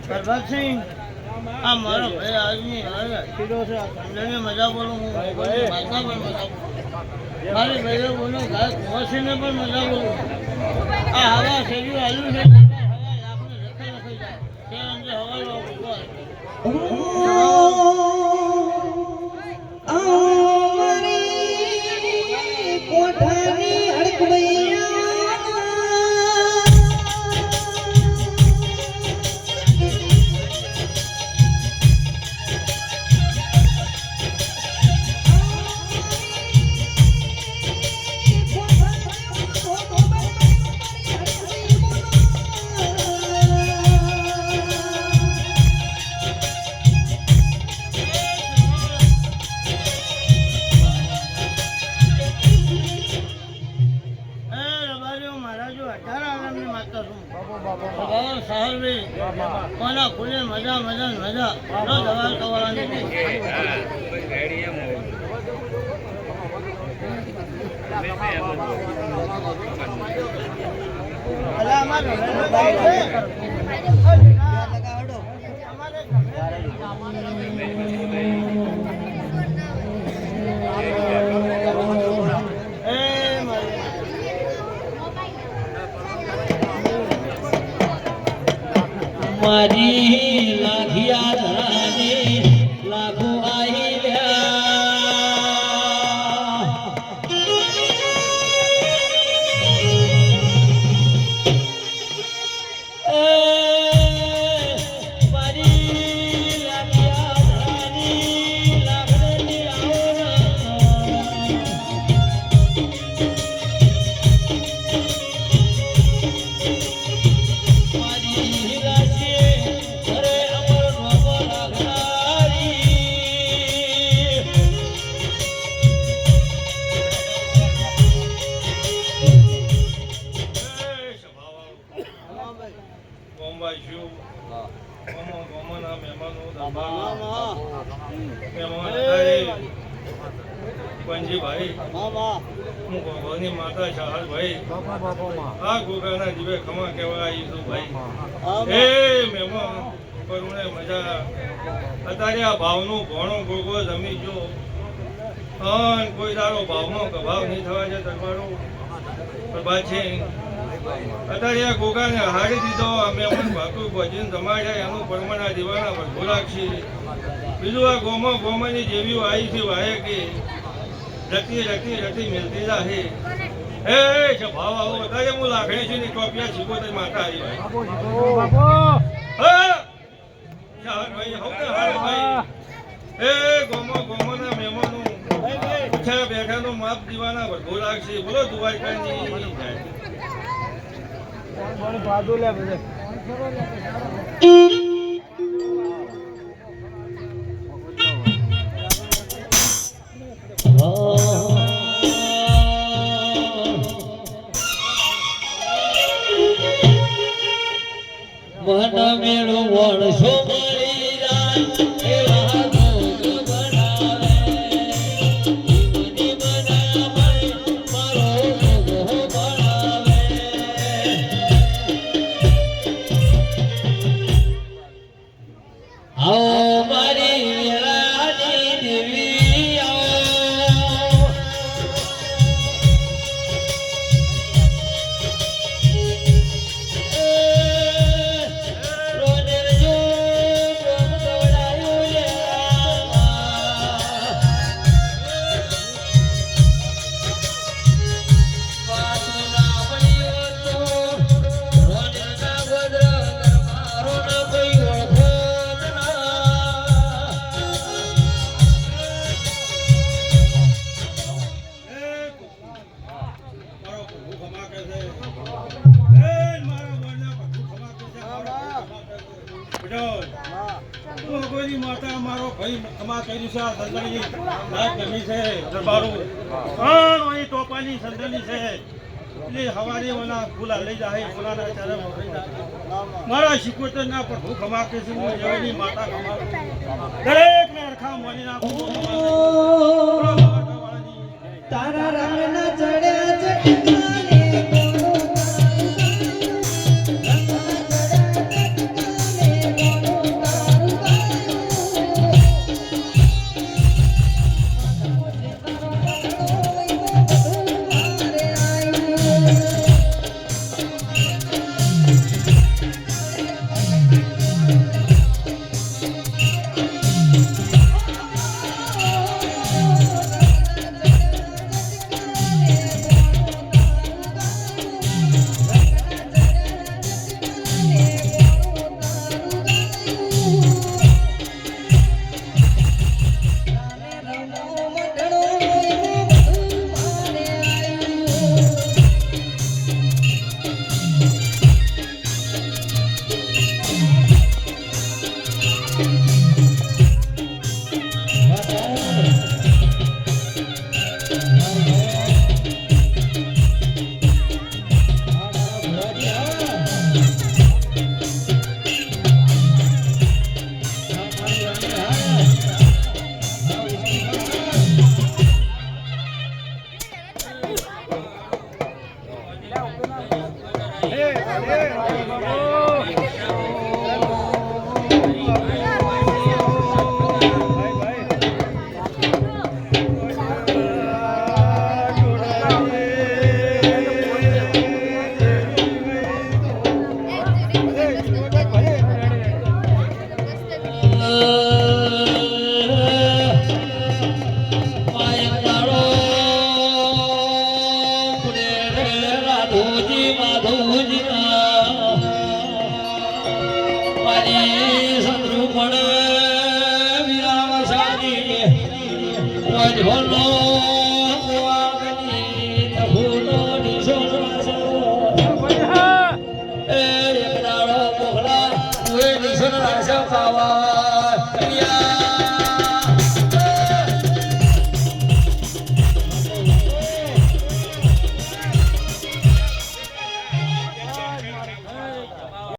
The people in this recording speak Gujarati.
પ્રભાતસિંહ આ મારો ભાઈ આજની કીધો છે મજા બોલું હું માતા પણ મજા બોલું મારી ભાઈઓ બોલું ગાય કુંવરસિંહને પણ મજા બોલું આ હવા શેરીઓ આવ્યું છે હવા લાખને રખે રખી જાય તે અંગે હવા કોઠાની હડકવૈયા કોના ખુલે મજા મજા મજા દવા કરવાની મારી લાખિયા ધરાની લાખો માતા શાહર ભાઈ આ ગોગાના જીવે ખમા કેવા ઈસુ ભાઈ એ મેમો કરુણે મજા અત્યારે આ ભાવનું ભણો ગોગો જમી જો અન કોઈ દારો ભાવમાં કભાવ નહીં થવા છે દરબારો પ્રભા છે અત્યારે આ ગોગાને હારી દીધો અમે મન ભાતું ભજન જમાડ્યા એનું પરમાના દીવાના ભરભો રાખશે બીજું આ ગોમાની જેવી આવી છે વાહે કે રતી રતી રતી મિલતી જાહે હે ભાવ આવો અત્યારે હું લાખણી છું ને ટોપિયા છીકોતર માતા આવી ભાઈ શાહર ભાઈ હવતા હાર ભાઈ એ ગોમોના મહેમાનો ઉઠ્યા બેઠાનો માપ દીવાના ભરભો રાખશે બોલો દ્વારકાની જાય મન મેળું વણશો મળી જાય હું ભગવતી માતા મારો ભાઈ ખમા કર્યું છે આ સંદલી રાત ગમી છે દરબારું પણ અહીં ટોપાની સંદલી છે એટલે હવારે ઓલા ફૂલા લઈ જાય ફૂલાના ચરમ લઈ જાય મારા શિકોતરના પર હું ખમા કે છું હું જવાની માતા ખમા દરેક ને અરખા મોની નાખું તારા રંગના ચડ્યા ચટકાને Hold on.